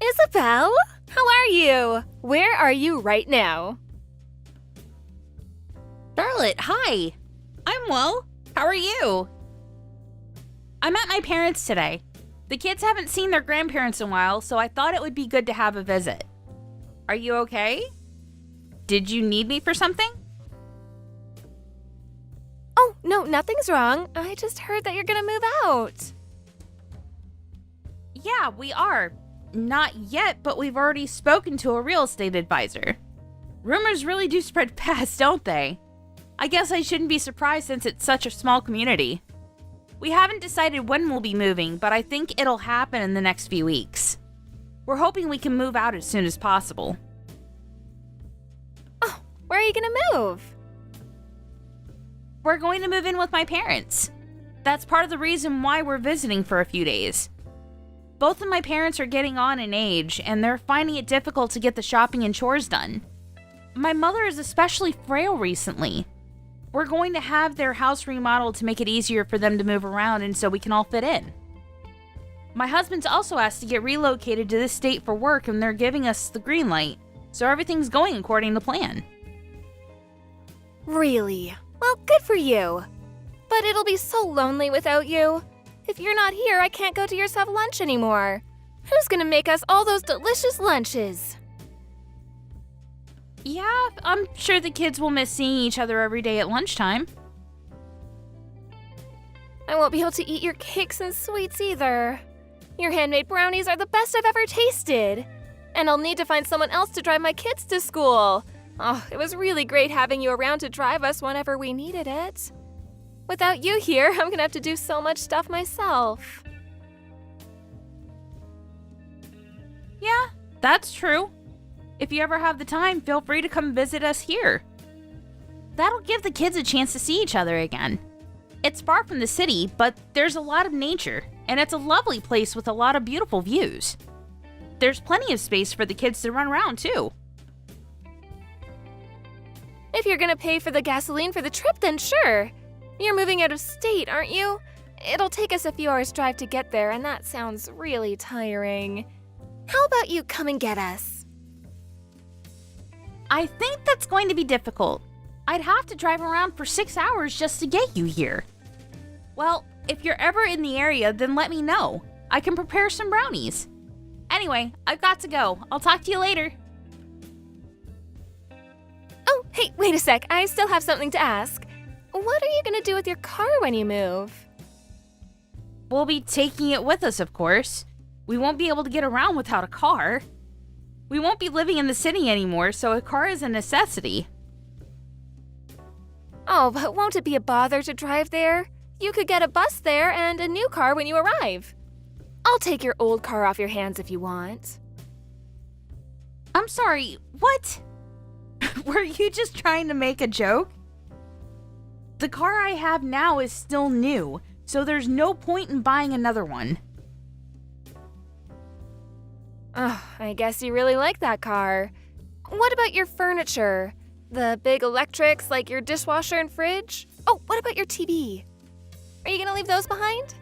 Isabel, how are you? Where are you right now? Charlotte, hi. I'm well. How are you? I'm at my parents' today. The kids haven't seen their grandparents in a while, so I thought it would be good to have a visit. Are you okay? Did you need me for something? Oh, no, nothing's wrong. I just heard that you're gonna move out. Yeah, we are. Not yet, but we've already spoken to a real estate advisor. Rumors really do spread fast, don't they? I guess I shouldn't be surprised since it's such a small community. We haven't decided when we'll be moving, but I think it'll happen in the next few weeks. We're hoping we can move out as soon as possible. Oh, where are you gonna move? We're going to move in with my parents. That's part of the reason why we're visiting for a few days. Both of my parents are getting on in age, and they're finding it difficult to get the shopping and chores done. My mother is especially frail recently. We're going to have their house remodeled to make it easier for them to move around and so we can all fit in. My husband's also asked to get relocated to this state for work, and they're giving us the green light, so everything's going according to plan. Really? Well, good for you. But it'll be so lonely without you. If you're not here, I can't go to yours have lunch anymore. Who's gonna make us all those delicious lunches? Yeah, I'm sure the kids will miss seeing each other every day at lunchtime. I won't be able to eat your cakes and sweets either. Your handmade brownies are the best I've ever tasted. And I'll need to find someone else to drive my kids to school. Oh, it was really great having you around to drive us whenever we needed it. Without you here, I'm gonna have to do so much stuff myself. Yeah, that's true. If you ever have the time, feel free to come visit us here. That'll give the kids a chance to see each other again. It's far from the city, but there's a lot of nature, and it's a lovely place with a lot of beautiful views. There's plenty of space for the kids to run around, too. If you're gonna pay for the gasoline for the trip, then sure. You're moving out of state, aren't you? It'll take us a few hours' drive to get there, and that sounds really tiring. How about you come and get us? I think that's going to be difficult. I'd have to drive around for 6 hours just to get you here. Well, if you're ever in the area, then let me know. I can prepare some brownies. Anyway, I've got to go. I'll talk to you later. Oh, hey, wait a sec. I still have something to ask. What are you gonna do with your car when you move? We'll be taking it with us, of course. We won't be able to get around without a car. We won't be living in the city anymore, so a car is a necessity. Oh, but won't it be a bother to drive there? You could get a bus there and a new car when you arrive. I'll take your old car off your hands if you want. I'm sorry, what? Were you just trying to make a joke? The car I have now is still new, so there's no point in buying another one. Oh, I guess you really like that car. What about your furniture? The big electrics like your dishwasher and fridge? Oh, what about your TV? Are you gonna leave those behind?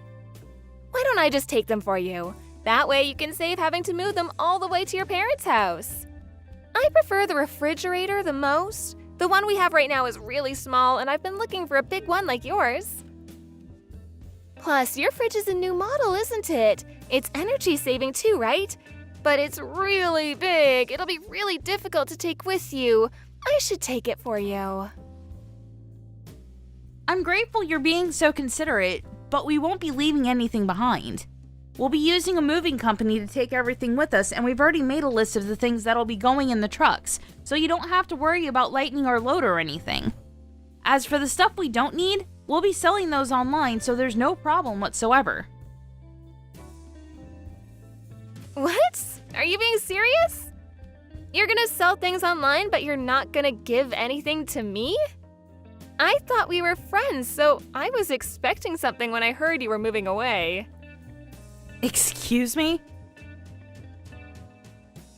Why don't I just take them for you? That way you can save having to move them all the way to your parents' house. I prefer the refrigerator the most. The one we have right now is really small, and I've been looking for a big one like yours. Plus, your fridge is a new model, isn't it? It's energy saving too, right? But it's really big. It'll be really difficult to take with you. I should take it for you. I'm grateful you're being so considerate, but we won't be leaving anything behind. We'll be using a moving company to take everything with us, and we've already made a list of the things that'll be going in the trucks, so you don't have to worry about lightening our load or anything. As for the stuff we don't need, we'll be selling those online, so there's no problem whatsoever. What? Are you being serious? You're gonna sell things online, but you're not gonna give anything to me? I thought we were friends, so I was expecting something when I heard you were moving away. Excuse me?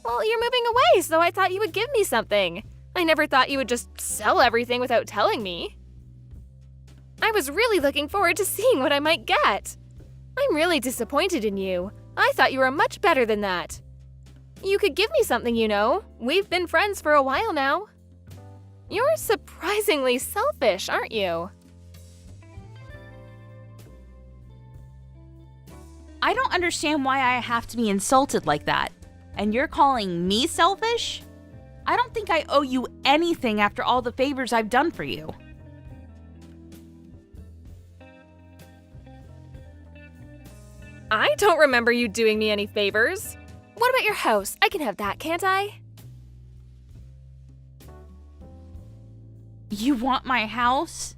Well, you're moving away, so I thought you would give me something. I never thought you would just sell everything without telling me. I was really looking forward to seeing what I might get. I'm really disappointed in you. I thought you were much better than that. You could give me something, you know. We've been friends for a while now. You're surprisingly selfish, aren't you? I don't understand why I have to be insulted like that. And you're calling me selfish? I don't think I owe you anything after all the favors I've done for you. I don't remember you doing me any favors. What about your house? I can have that, can't I? You want my house?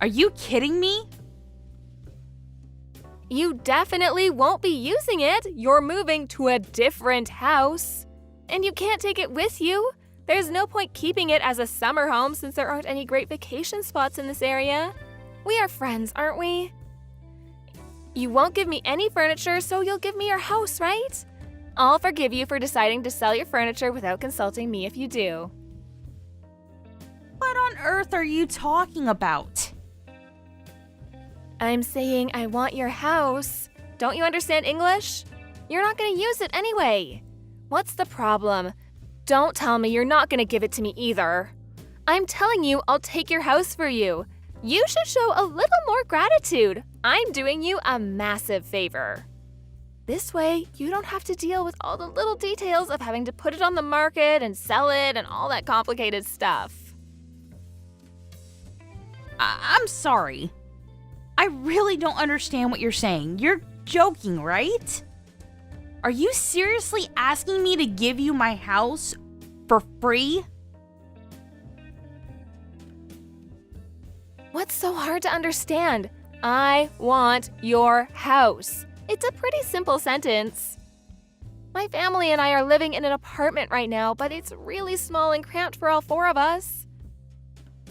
Are you kidding me? You definitely won't be using it. You're moving to a different house. And you can't take it with you. There's no point keeping it as a summer home since there aren't any great vacation spots in this area. We are friends, aren't we? You won't give me any furniture, so you'll give me your house, right? I'll forgive you for deciding to sell your furniture without consulting me if you do. What on earth are you talking about? I'm saying I want your house. Don't you understand English? You're not going to use it anyway. What's the problem? Don't tell me you're not going to give it to me either. I'm telling you I'll take your house for you. You should show a little more gratitude. I'm doing you a massive favor. This way, you don't have to deal with all the little details of having to put it on the market and sell it and all that complicated stuff. I'm sorry. I really don't understand what you're saying. You're joking, right? Are you seriously asking me to give you my house for free? What's so hard to understand? I want your house. It's a pretty simple sentence. My family and I are living in an apartment right now, but it's really small and cramped for all four of us.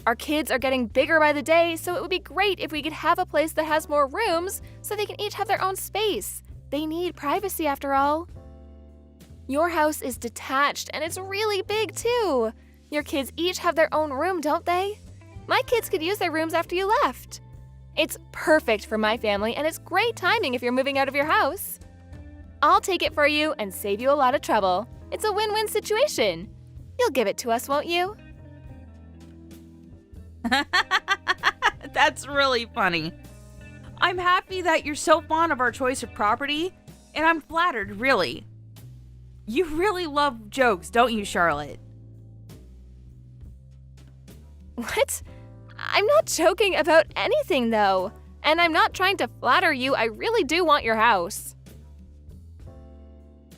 Our kids are getting bigger by the day, so it would be great if we could have a place that has more rooms so they can each have their own space. They need privacy after all. Your house is detached and it's really big too. Your kids each have their own room, don't they? My kids could use their rooms after you left. It's perfect for my family and it's great timing if you're moving out of your house. I'll take it for you and save you a lot of trouble. It's a win-win situation. You'll give it to us, won't you? That's really funny. I'm happy that you're so fond of our choice of property, and I'm flattered, really. You really love jokes, don't you, Charlotte? What? I'm not joking about anything, though. And I'm not trying to flatter you. I really do want your house.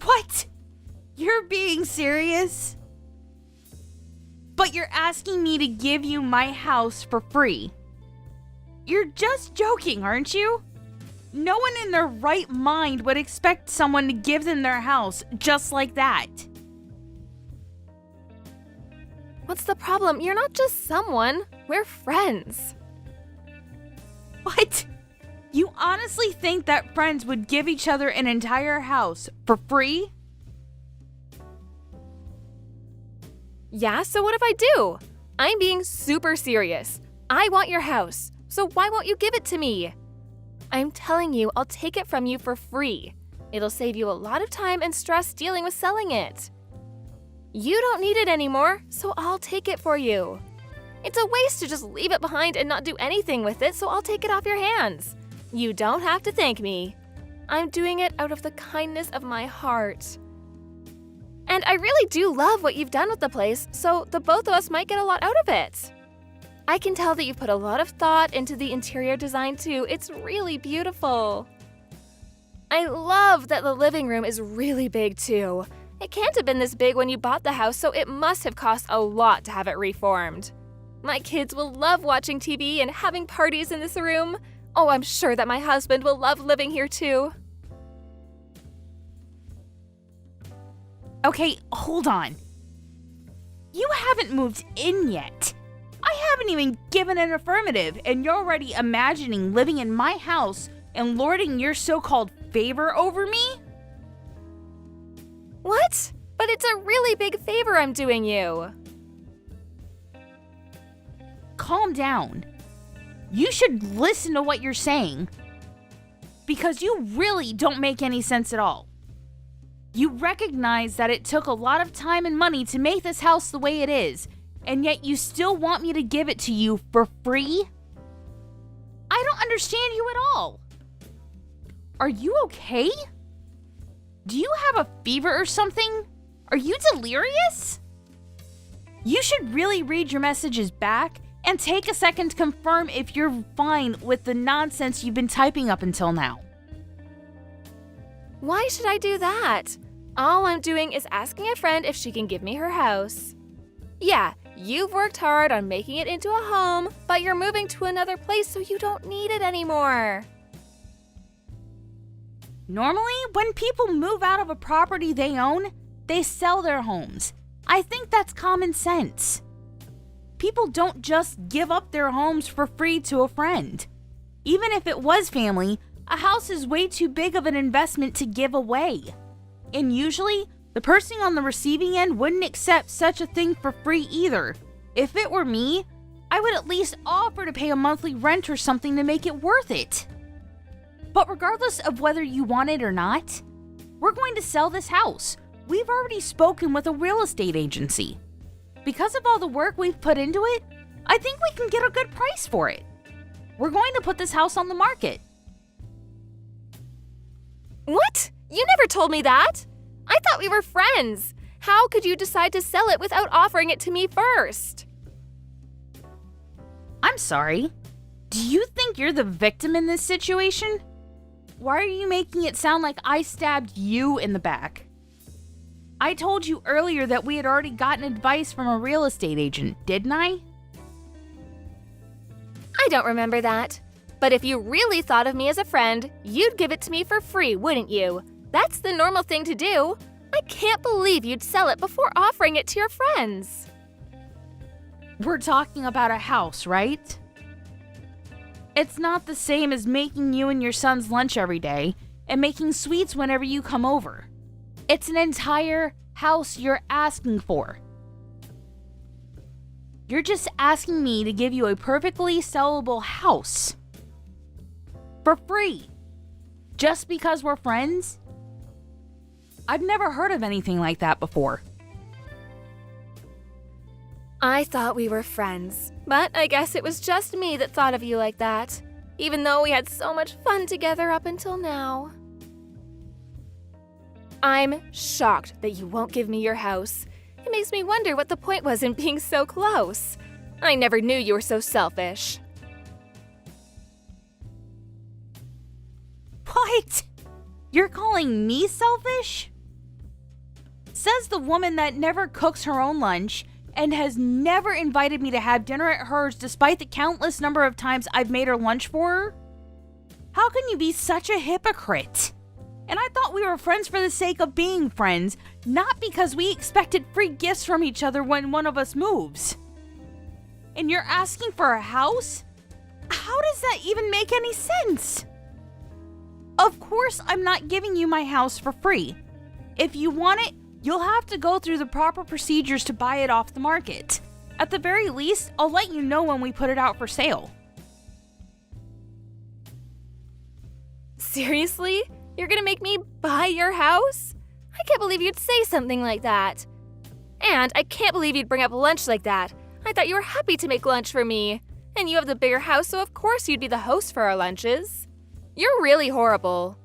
What? You're being serious? But you're asking me to give you my house for free. You're just joking, aren't you? No one in their right mind would expect someone to give them their house just like that. What's the problem? You're not just someone. We're friends. What? You honestly think that friends would give each other an entire house for free? Yeah, so what if I do? I'm being super serious. I want your house, so why won't you give it to me? I'm telling you, I'll take it from you for free. It'll save you a lot of time and stress dealing with selling it. You don't need it anymore, so I'll take it for you. It's a waste to just leave it behind and not do anything with it, so I'll take it off your hands. You don't have to thank me. I'm doing it out of the kindness of my heart. And I really do love what you've done with the place, so the both of us might get a lot out of it. I can tell that you've put a lot of thought into the interior design too. It's really beautiful. I love that the living room is really big too. It can't have been this big when you bought the house, so it must have cost a lot to have it reformed. My kids will love watching TV and having parties in this room. Oh, I'm sure that my husband will love living here too. Okay, hold on. You haven't moved in yet. I haven't even given an affirmative, and you're already imagining living in my house and lording your so-called favor over me? What? But it's a really big favor I'm doing you. Calm down. You should listen to what you're saying. Because you really don't make any sense at all. You recognize that it took a lot of time and money to make this house the way it is, and yet you still want me to give it to you for free? I don't understand you at all. Are you okay? Do you have a fever or something? Are you delirious? You should really read your messages back and take a second to confirm if you're fine with the nonsense you've been typing up until now. Why should I do that? All I'm doing is asking a friend if she can give me her house. Yeah, you've worked hard on making it into a home, but you're moving to another place so you don't need it anymore. Normally, when people move out of a property they own, they sell their homes. I think that's common sense. People don't just give up their homes for free to a friend. Even if it was family, a house is way too big of an investment to give away. And usually, the person on the receiving end wouldn't accept such a thing for free either. If it were me, I would at least offer to pay a monthly rent or something to make it worth it. But regardless of whether you want it or not, we're going to sell this house. We've already spoken with a real estate agency. Because of all the work we've put into it, I think we can get a good price for it. We're going to put this house on the market. What? You never told me that. I thought we were friends. How could you decide to sell it without offering it to me first? I'm sorry. Do you think you're the victim in this situation? Why are you making it sound like I stabbed you in the back? I told you earlier that we had already gotten advice from a real estate agent, didn't I? I don't remember that. But if you really thought of me as a friend, you'd give it to me for free, wouldn't you? That's the normal thing to do. I can't believe you'd sell it before offering it to your friends. We're talking about a house, right? It's not the same as making you and your son's lunch every day and making sweets whenever you come over. It's an entire house you're asking for. You're just asking me to give you a perfectly sellable house. For free. Just because we're friends? I've never heard of anything like that before. I thought we were friends, but I guess it was just me that thought of you like that, even though we had so much fun together up until now. I'm shocked that you won't give me your house. It makes me wonder what the point was in being so close. I never knew you were so selfish. What? You're calling me selfish? Says the woman that never cooks her own lunch and has never invited me to have dinner at hers despite the countless number of times I've made her lunch for her? How can you be such a hypocrite? And I thought we were friends for the sake of being friends, not because we expected free gifts from each other when one of us moves. And you're asking for a house? How does that even make any sense? Of course, I'm not giving you my house for free. If you want it, you'll have to go through the proper procedures to buy it off the market. At the very least, I'll let you know when we put it out for sale. Seriously? You're gonna make me buy your house? I can't believe you'd say something like that. And I can't believe you'd bring up lunch like that. I thought you were happy to make lunch for me. And you have the bigger house, so of course you'd be the host for our lunches. You're really horrible.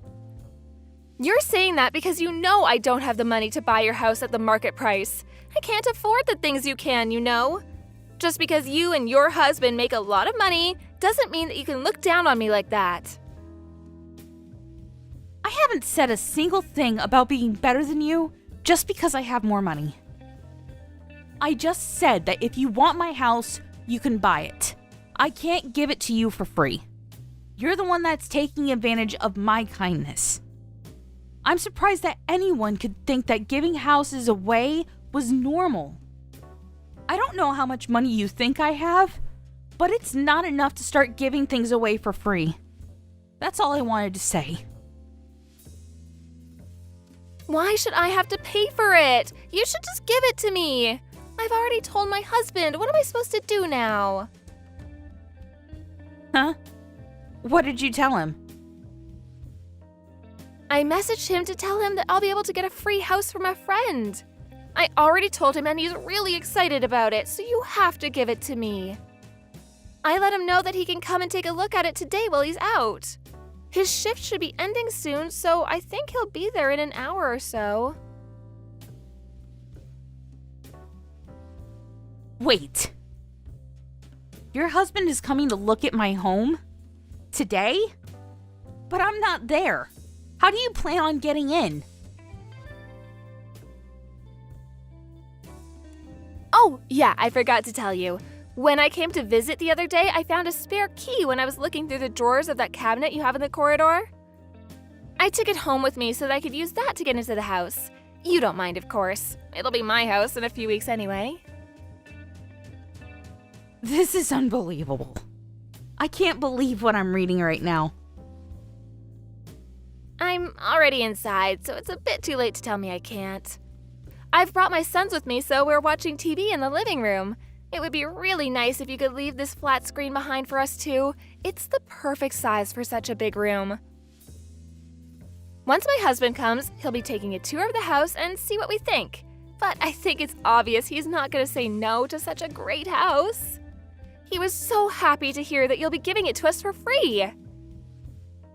You're saying that because you know I don't have the money to buy your house at the market price. I can't afford the things you can, you know. Just because you and your husband make a lot of money doesn't mean that you can look down on me like that. I haven't said a single thing about being better than you just because I have more money. I just said that if you want my house, you can buy it. I can't give it to you for free. You're the one that's taking advantage of my kindness. I'm surprised that anyone could think that giving houses away was normal. I don't know how much money you think I have, but it's not enough to start giving things away for free. That's all I wanted to say. Why should I have to pay for it? You should just give it to me. I've already told my husband. What am I supposed to do now? Huh? What did you tell him? I messaged him to tell him that I'll be able to get a free house from a friend. I already told him and he's really excited about it, so you have to give it to me. I let him know that he can come and take a look at it today while he's out. His shift should be ending soon, so I think he'll be there in an hour or so. Wait. Your husband is coming to look at my home? Today? But I'm not there. How do you plan on getting in? Oh, yeah, I forgot to tell you. When I came to visit the other day, I found a spare key when I was looking through the drawers of that cabinet you have in the corridor. I took it home with me so that I could use that to get into the house. You don't mind, of course. It'll be my house in a few weeks anyway. This is unbelievable. I can't believe what I'm reading right now. I'm already inside, so it's a bit too late to tell me I can't. I've brought my sons with me, so we're watching TV in the living room. It would be really nice if you could leave this flat screen behind for us too. It's the perfect size for such a big room. Once my husband comes, he'll be taking a tour of the house and see what we think. But I think it's obvious he's not going to say no to such a great house. He was so happy to hear that you'll be giving it to us for free.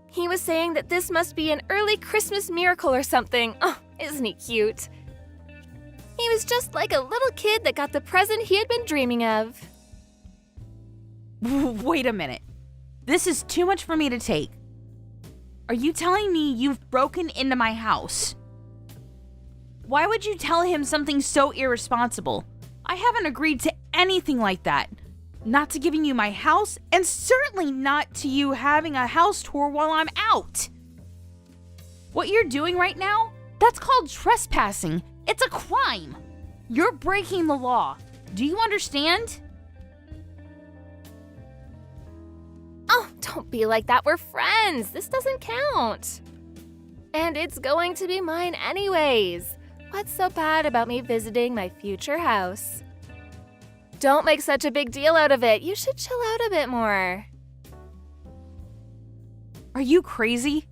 He was saying that this must be an early Christmas miracle or something. Oh, isn't he cute? He was just like a little kid that got the present he had been dreaming of. Wait a minute. This is too much for me to take. Are you telling me you've broken into my house? Why would you tell him something so irresponsible? I haven't agreed to anything like that. Not to giving you my house, and certainly not to you having a house tour while I'm out. What you're doing right now, that's called trespassing. It's a crime. You're breaking the law. Do you understand? Oh, don't be like that. We're friends. This doesn't count. And it's going to be mine anyways. What's so bad about me visiting my future house? Don't make such a big deal out of it. You should chill out a bit more. Are you crazy?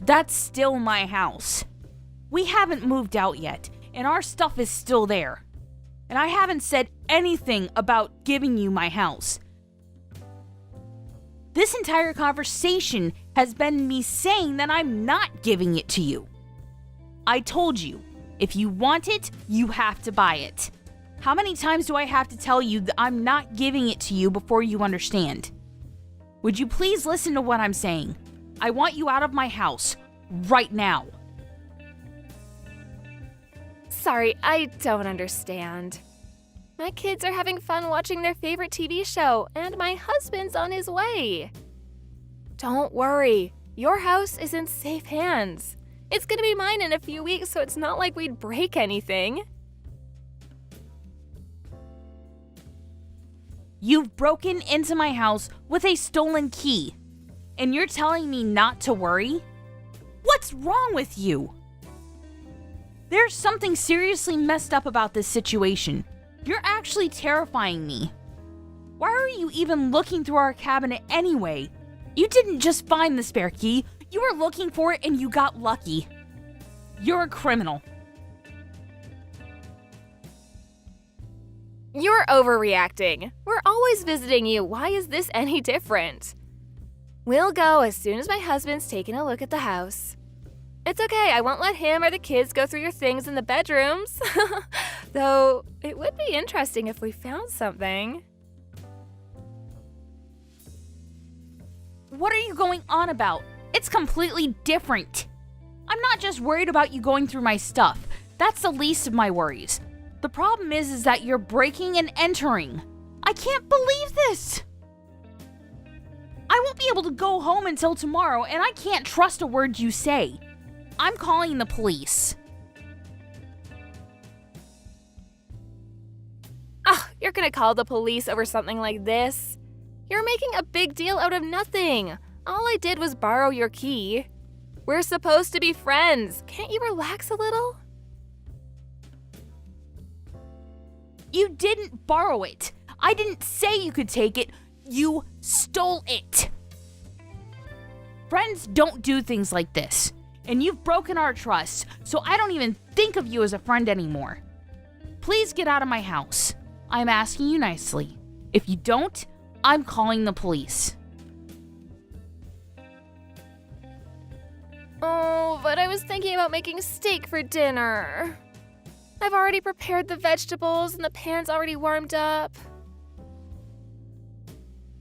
That's still my house. We haven't moved out yet, and our stuff is still there. And I haven't said anything about giving you my house. This entire conversation has been me saying that I'm not giving it to you. I told you, if you want it, you have to buy it. How many times do I have to tell you that I'm not giving it to you before you understand? Would you please listen to what I'm saying? I want you out of my house, right now. Sorry, I don't understand. My kids are having fun watching their favorite TV show, and my husband's on his way. Don't worry, your house is in safe hands. It's gonna be mine in a few weeks, so it's not like we'd break anything. You've broken into my house with a stolen key, and you're telling me not to worry? What's wrong with you? There's something seriously messed up about this situation. You're actually terrifying me. Why are you even looking through our cabinet anyway? You didn't just find the spare key, you were looking for it and you got lucky. You're a criminal. You're overreacting. We're always visiting you. Why is this any different? We'll go as soon as my husband's taken a look at the house. It's okay, I won't let him or the kids go through your things in the bedrooms. Though, it would be interesting if we found something. What are you going on about? It's completely different. I'm not just worried about you going through my stuff. That's the least of my worries. The problem is that you're breaking and entering. I can't believe this. I won't be able to go home until tomorrow, and I can't trust a word you say. I'm calling the police. You're gonna call the police over something like this? You're making a big deal out of nothing. All I did was borrow your key. We're supposed to be friends. Can't you relax a little? You didn't borrow it. I didn't say you could take it. You stole it. Friends don't do things like this. And you've broken our trust, so I don't even think of you as a friend anymore. Please get out of my house. I'm asking you nicely. If you don't, I'm calling the police. Oh, but I was thinking about making steak for dinner. I've already prepared the vegetables and the pan's already warmed up.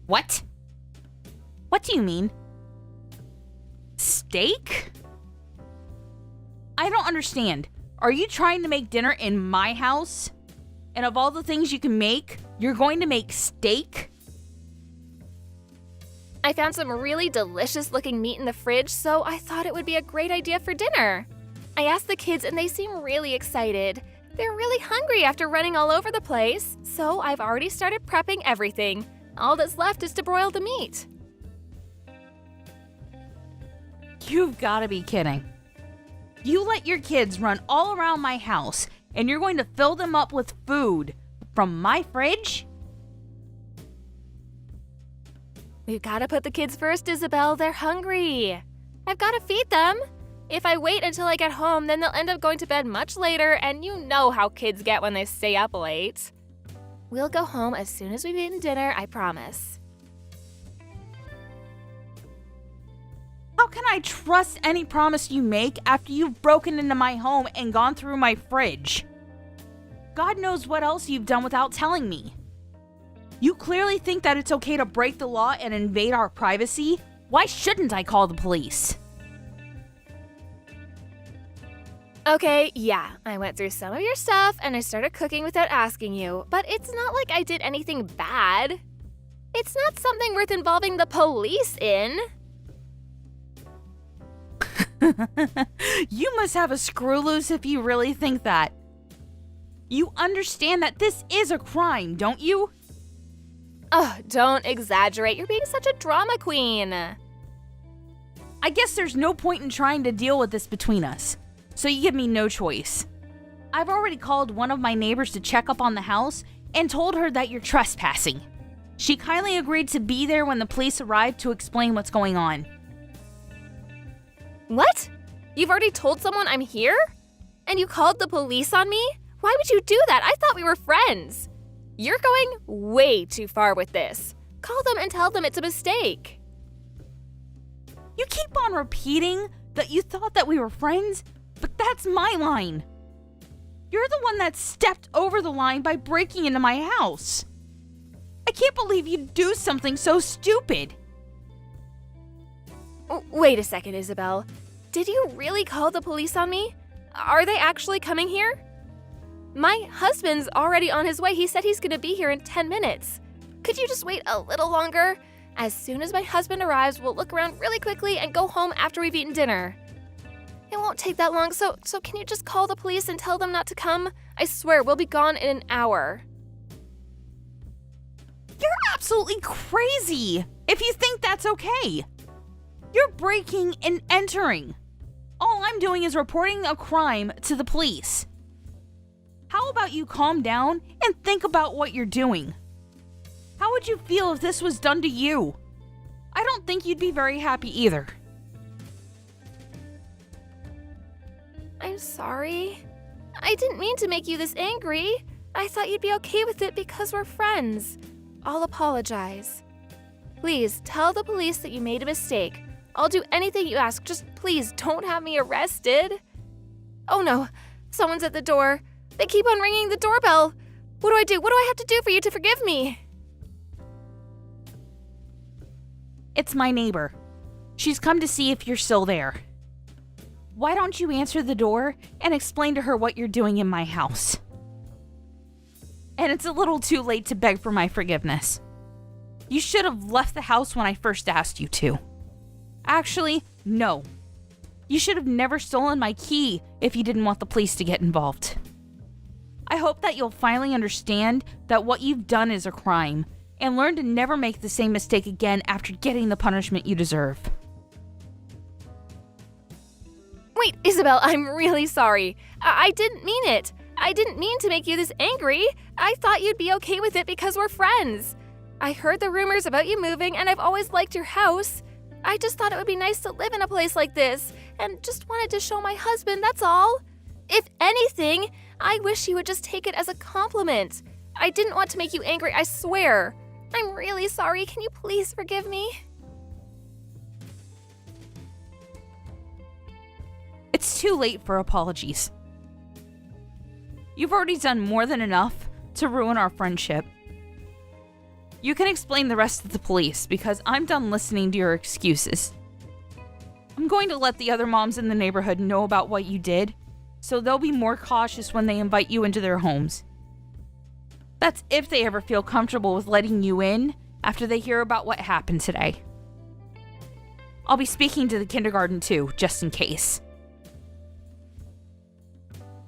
What? What do you mean? Steak? I don't understand. Are you trying to make dinner in my house? And of all the things you can make, you're going to make steak? I found some really delicious looking meat in the fridge, so I thought it would be a great idea for dinner. I asked the kids and they seem really excited. They're really hungry after running all over the place, so I've already started prepping everything. All that's left is to broil the meat. You've got to be kidding. You let your kids run all around my house, and you're going to fill them up with food from my fridge? We've got to put the kids first, Isabel. They're hungry. I've got to feed them. If I wait until I get home, then they'll end up going to bed much later, and you know how kids get when they stay up late. We'll go home as soon as we've eaten dinner, I promise. How can I trust any promise you make after you've broken into my home and gone through my fridge? God knows what else you've done without telling me. You clearly think that it's okay to break the law and invade our privacy? Why shouldn't I call the police? Okay, yeah, I went through some of your stuff and I started cooking without asking you, but it's not like I did anything bad. It's not something worth involving the police in. You must have a screw loose if you really think that. You understand that this is a crime, don't you? Oh, don't exaggerate. You're being such a drama queen. I guess there's no point in trying to deal with this between us, so you give me no choice. I've already called one of my neighbors to check up on the house and told her that you're trespassing. She kindly agreed to be there when the police arrived to explain what's going on. What? You've already told someone I'm here? And you called the police on me? Why would you do that? I thought we were friends. You're going way too far with this. Call them and tell them it's a mistake. You keep on repeating that you thought that we were friends, but that's my line. You're the one that stepped over the line by breaking into my house. I can't believe you'd do something so stupid. Wait a second, Isabel. Did you really call the police on me? Are they actually coming here? My husband's already on his way. He said he's gonna be here in 10 minutes. Could you just wait a little longer? As soon as my husband arrives, we'll look around really quickly and go home after we've eaten dinner. It won't take that long, so can you just call the police and tell them not to come? I swear, we'll be gone in an hour. You're absolutely crazy if you think that's okay. You're breaking and entering. All I'm doing is reporting a crime to the police. How about you calm down and think about what you're doing? How would you feel if this was done to you? I don't think you'd be very happy either. I'm sorry. I didn't mean to make you this angry. I thought you'd be okay with it because we're friends. I'll apologize. Please tell the police that you made a mistake. I'll do anything you ask. Just please don't have me arrested. Oh no, someone's at the door. They keep on ringing the doorbell. What do I do? What do I have to do for you to forgive me? It's my neighbor. She's come to see if you're still there. Why don't you answer the door and explain to her what you're doing in my house? And it's a little too late to beg for my forgiveness. You should have left the house when I first asked you to. Actually, no. You should have never stolen my key if you didn't want the police to get involved. I hope that you'll finally understand that what you've done is a crime and learn to never make the same mistake again after getting the punishment you deserve. Wait, Isabel, I'm really sorry. I didn't mean it. I didn't mean to make you this angry. I thought you'd be okay with it because we're friends. I heard the rumors about you moving and I've always liked your house. I just thought it would be nice to live in a place like this, and just wanted to show my husband, that's all. If anything, I wish he would just take it as a compliment. I didn't want to make you angry, I swear. I'm really sorry. Can you please forgive me? It's too late for apologies. You've already done more than enough to ruin our friendship. You can explain the rest to the police because I'm done listening to your excuses. I'm going to let the other moms in the neighborhood know about what you did, so they'll be more cautious when they invite you into their homes. That's if they ever feel comfortable with letting you in after they hear about what happened today. I'll be speaking to the kindergarten too, just in case.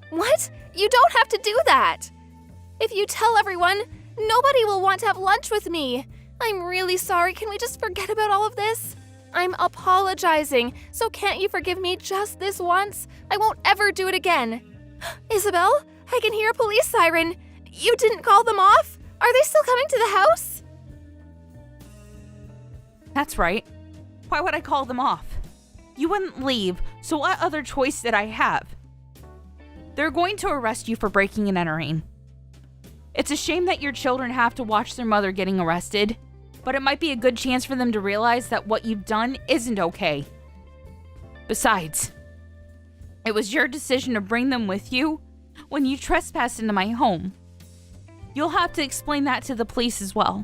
What? You don't have to do that. If you tell everyone, nobody will want to have lunch with me. I'm really sorry. Can we just forget about all of this? I'm apologizing, so can't you forgive me just this once? I won't ever do it again. Isabel, I can hear a police siren. You didn't call them off? Are they still coming to the house? That's right. Why would I call them off? You wouldn't leave, so what other choice did I have? They're going to arrest you for breaking and entering. It's a shame that your children have to watch their mother getting arrested, but it might be a good chance for them to realize that what you've done isn't okay. Besides, it was your decision to bring them with you when you trespassed into my home. You'll have to explain that to the police as well.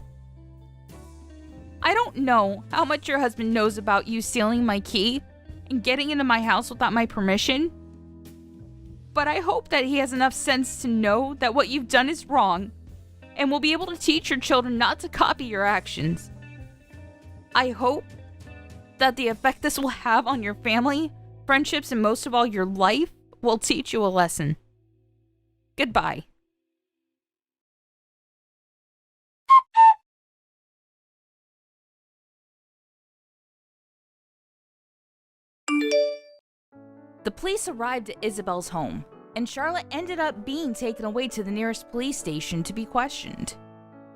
I don't know how much your husband knows about you stealing my key and getting into my house without my permission, but I hope that he has enough sense to know that what you've done is wrong and will be able to teach your children not to copy your actions. I hope that the effect this will have on your family, friendships, and most of all your life will teach you a lesson. Goodbye. The police arrived at Isabel's home, and Charlotte ended up being taken away to the nearest police station to be questioned.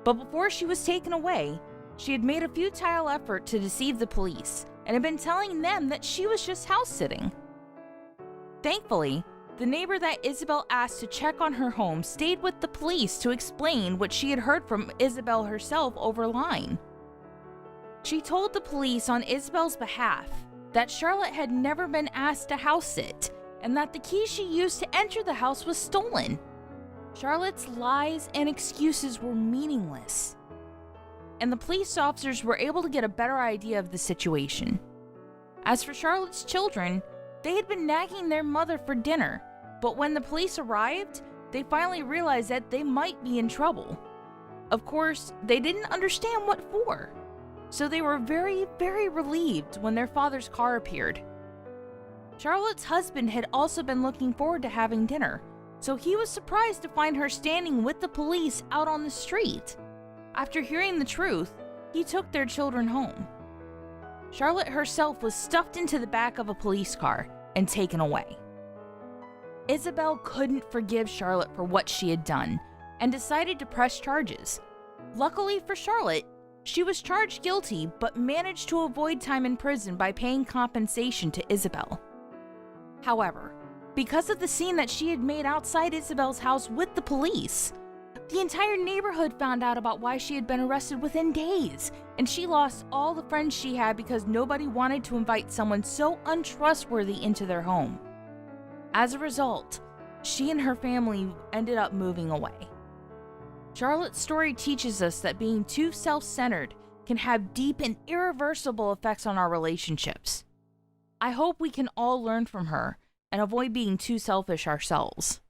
But before she was taken away, she had made a futile effort to deceive the police and had been telling them that she was just house-sitting. Thankfully, the neighbor that Isabel asked to check on her home stayed with the police to explain what she had heard from Isabel herself over line. She told the police on Isabel's behalf that Charlotte had never been asked to house sit, and that the key she used to enter the house was stolen. Charlotte's lies and excuses were meaningless, and the police officers were able to get a better idea of the situation. As for Charlotte's children, they had been nagging their mother for dinner, but when the police arrived, they finally realized that they might be in trouble. Of course, they didn't understand what for, so they were very, very relieved when their father's car appeared. Charlotte's husband had also been looking forward to having dinner, so he was surprised to find her standing with the police out on the street. After hearing the truth, he took their children home. Charlotte herself was stuffed into the back of a police car and taken away. Isabel couldn't forgive Charlotte for what she had done and decided to press charges. Luckily for Charlotte, she was charged guilty but managed to avoid time in prison by paying compensation to Isabel. However, because of the scene that she had made outside Isabel's house with the police, the entire neighborhood found out about why she had been arrested within days, and she lost all the friends she had because nobody wanted to invite someone so untrustworthy into their home. As a result, she and her family ended up moving away. Charlotte's story teaches us that being too self-centered can have deep and irreversible effects on our relationships. I hope we can all learn from her and avoid being too selfish ourselves.